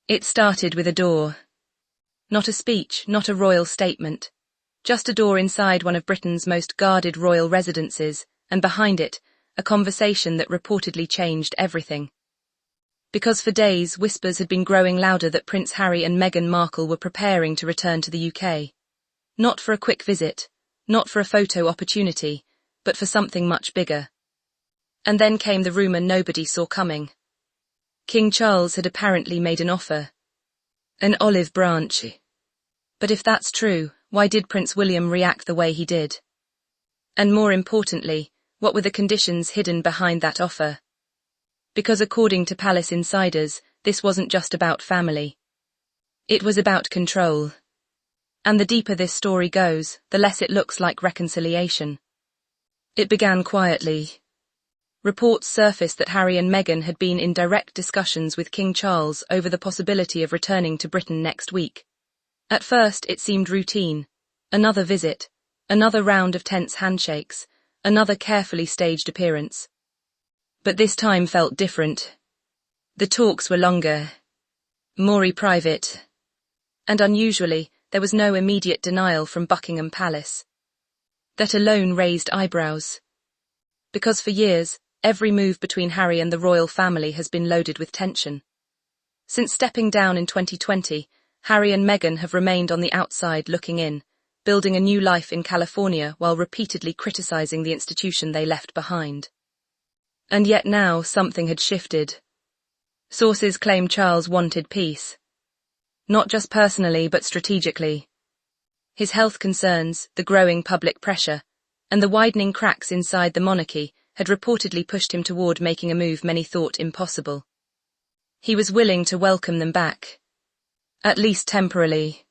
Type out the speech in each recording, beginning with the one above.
It started with a door. Not a speech, not a royal statement. Just a door inside one of Britain's most guarded royal residences, and behind it, a conversation that reportedly changed everything. Because for days, whispers had been growing louder that Prince Harry and Meghan Markle were preparing to return to the UK. Not for a quick visit, not for a photo opportunity, but for something much bigger. And then came the rumour nobody saw coming. King Charles had apparently made an offer. An olive branch. But if that's true, why did Prince William react the way he did? And more importantly, what were the conditions hidden behind that offer? Because according to palace insiders, this wasn't just about family. It was about control. And the deeper this story goes, the less it looks like reconciliation. It began quietly. Reports surfaced that Harry and Meghan had been in direct discussions with King Charles over the possibility of returning to Britain next week. At first, it seemed routine. Another visit, another round of tense handshakes, another carefully staged appearance. But this time felt different. The talks were longer, more private, and unusually, there was no immediate denial from Buckingham Palace. That alone raised eyebrows. Because for years, every move between Harry and the royal family has been loaded with tension. Since stepping down in 2020, Harry and Meghan have remained on the outside looking in, building a new life in California while repeatedly criticizing the institution they left behind. And yet now something had shifted. Sources claim Charles wanted peace. Not just personally but strategically. His health concerns, the growing public pressure, and the widening cracks inside the monarchy had reportedly pushed him toward making a move many thought impossible. He was willing to welcome them back. At least temporarily.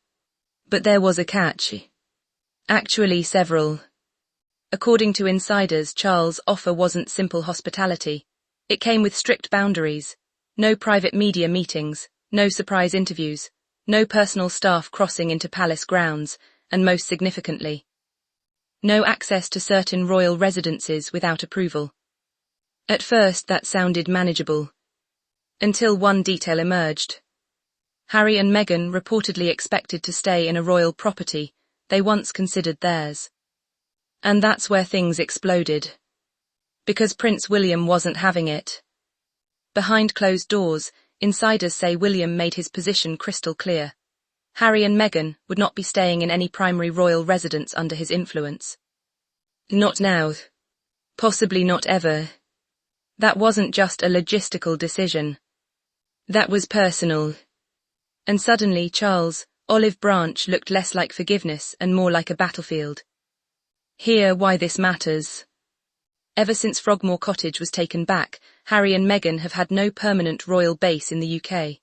But there was a catch. Actually several. According to insiders, Charles' offer wasn't simple hospitality. It came with strict boundaries. No private media meetings, no surprise interviews, no personal staff crossing into palace grounds, and most significantly, no access to certain royal residences without approval. At first that sounded manageable. Until one detail emerged. Harry and Meghan reportedly expected to stay in a royal property they once considered theirs. And that's where things exploded. Because Prince William wasn't having it. Behind closed doors, insiders say William made his position crystal clear. Harry and Meghan would not be staying in any primary royal residence under his influence. Not now. Possibly not ever. That wasn't just a logistical decision. That was personal. And suddenly Charles' olive branch looked less like forgiveness and more like a battlefield. Hear why this matters. Ever since Frogmore Cottage was taken back, Harry and Meghan have had no permanent royal base in the UK.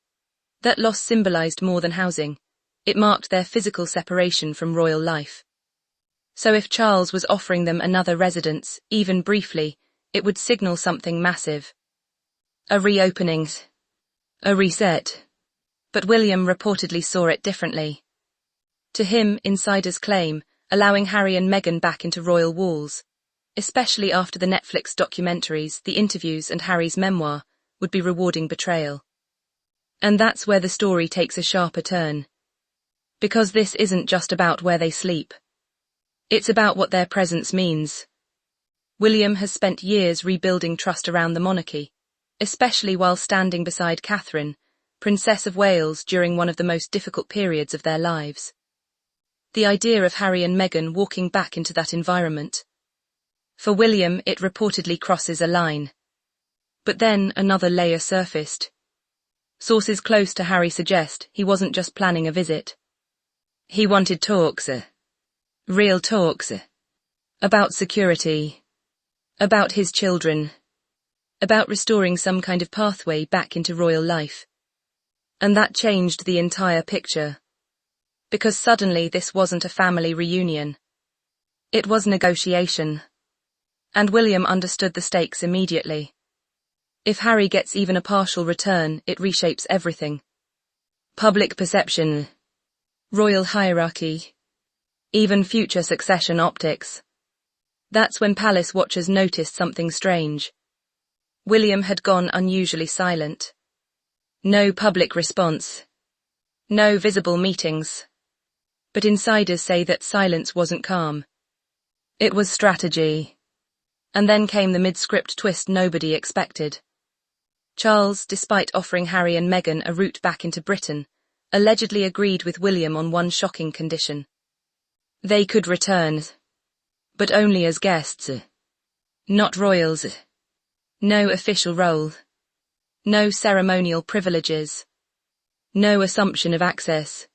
That loss symbolised more than housing. It marked their physical separation from royal life. So if Charles was offering them another residence, even briefly, it would signal something massive. A reopening. A reset. But William reportedly saw it differently. To him, insiders claim, allowing Harry and Meghan back into royal walls, especially after the Netflix documentaries, the interviews and Harry's memoir, would be rewarding betrayal. And that's where the story takes a sharper turn. Because this isn't just about where they sleep. It's about what their presence means. William has spent years rebuilding trust around the monarchy, especially while standing beside Catherine, Princess of Wales, during one of the most difficult periods of their lives. The idea of Harry and Meghan walking back into that environment. For William, it reportedly crosses a line. But then another layer surfaced. Sources close to Harry suggest he wasn't just planning a visit. He wanted talks. Real talks. About security. About his children. About restoring some kind of pathway back into royal life. And that changed the entire picture. Because suddenly this wasn't a family reunion. It was negotiation. And William understood the stakes immediately. If Harry gets even a partial return, it reshapes everything. Public perception. Royal hierarchy. Even future succession optics. That's when palace watchers noticed something strange. William had gone unusually silent. No public response. No visible meetings. But insiders say that silence wasn't calm. It was strategy. And then came the mid-script twist nobody expected. Charles, despite offering Harry and Meghan a route back into Britain, allegedly agreed with William on one shocking condition. They could return. But only as guests. Not royals. No official role. No ceremonial privileges. No assumption of access.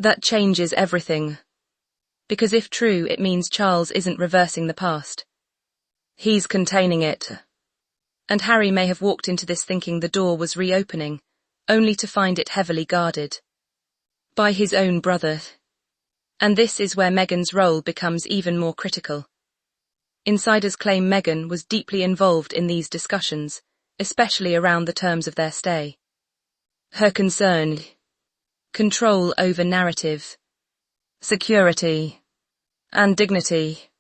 That changes everything. Because if true, it means Charles isn't reversing the past. He's containing it. And Harry may have walked into this thinking the door was reopening, only to find it heavily guarded. By his own brother. And this is where Meghan's role becomes even more critical. Insiders claim Meghan was deeply involved in these discussions, especially around the terms of their stay. Her concern: control over narrative, security, and dignity.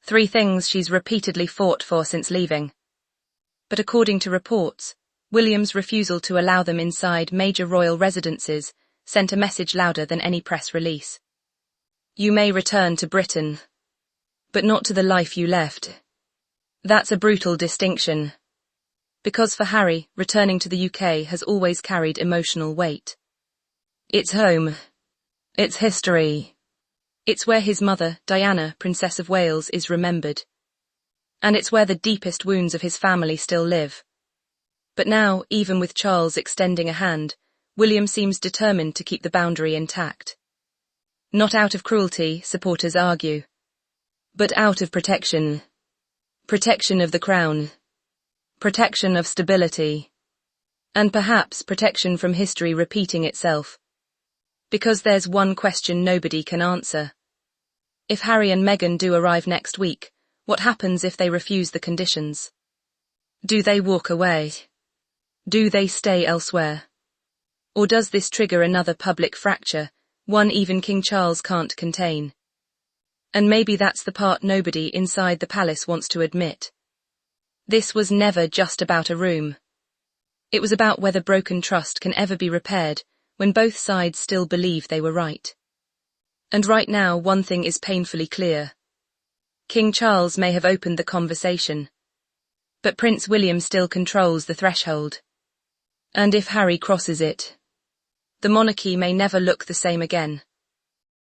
3 things she's repeatedly fought for since leaving. But according to reports, William's refusal to allow them inside major royal residences sent a message louder than any press release. You may return to Britain, but not to the life you left. That's a brutal distinction. Because for Harry, returning to the UK has always carried emotional weight. It's home. It's history. It's where his mother, Diana, Princess of Wales, is remembered. And it's where the deepest wounds of his family still live. But now, even with Charles extending a hand, William seems determined to keep the boundary intact. Not out of cruelty, supporters argue, but out of protection. Protection of the crown. Protection of stability. And perhaps protection from history repeating itself. Because there's one question nobody can answer. If Harry and Meghan do arrive next week, what happens if they refuse the conditions? Do they walk away? Do they stay elsewhere? Or does this trigger another public fracture, one even King Charles can't contain? And maybe that's the part nobody inside the palace wants to admit. This was never just about a room. It was about whether broken trust can ever be repaired when both sides still believe they were right. And right now, one thing is painfully clear. King Charles may have opened the conversation, but Prince William still controls the threshold. And if Harry crosses it, the monarchy may never look the same again.